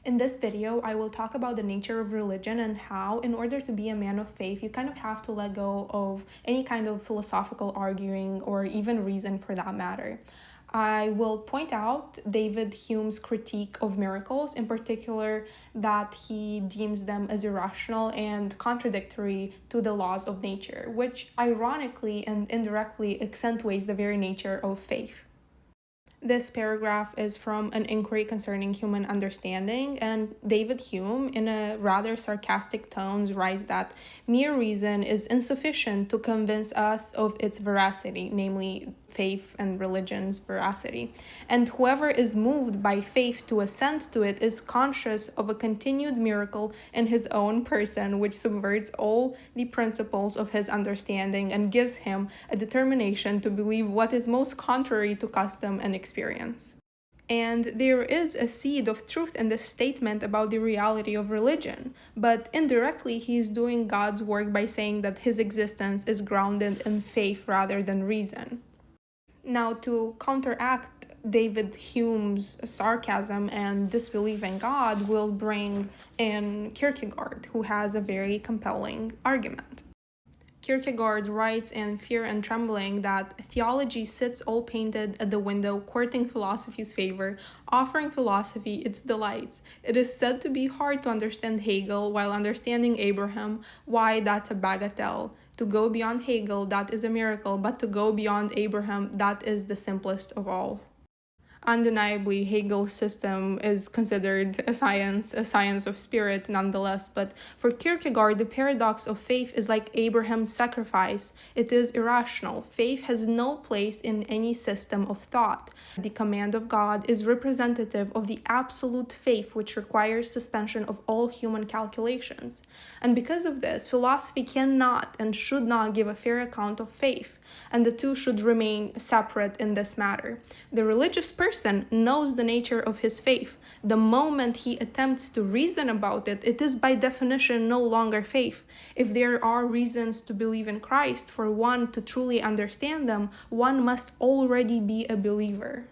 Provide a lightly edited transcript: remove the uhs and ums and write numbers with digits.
In this video, I will talk about the nature of religion and how, in order to be a man of faith, you kind of have to let go of any kind of philosophical arguing or even reason for that matter. I will point out David Hume's critique of miracles, in particular, that he deems them as irrational and contradictory to the laws of nature, which ironically and indirectly accentuates the very nature of faith. This paragraph is from An Inquiry Concerning Human Understanding, and David Hume, in a rather sarcastic tones, writes that mere reason is insufficient to convince us of its veracity, namely faith and religion's veracity. And whoever is moved by faith to assent to it is conscious of a continued miracle in his own person, which subverts all the principles of his understanding and gives him a determination to believe what is most contrary to custom and experience. And there is a seed of truth in this statement about the reality of religion, but indirectly he is doing God's work by saying that his existence is grounded in faith rather than reason. Now, to counteract David Hume's sarcasm and disbelief in God, will bring in Kierkegaard, who has a very compelling argument. Kierkegaard writes in Fear and Trembling that theology sits all painted at the window, courting philosophy's favor, offering philosophy its delights. It is said to be hard to understand Hegel while understanding Abraham. Why, that's a bagatelle. To go beyond Hegel, that is a miracle, but to go beyond Abraham, that is the simplest of all. Undeniably, Hegel's system is considered a science of spirit nonetheless, but for Kierkegaard, the paradox of faith is like Abraham's sacrifice. It is irrational. Faith has no place in any system of thought. The command of God is representative of the absolute faith, which requires suspension of all human calculations. And because of this, philosophy cannot and should not give a fair account of faith, and the two should remain separate in this matter. The religious person knows the nature of his faith. The moment he attempts to reason about it, it is by definition no longer faith. If there are reasons to believe in Christ, for one to truly understand them, one must already be a believer.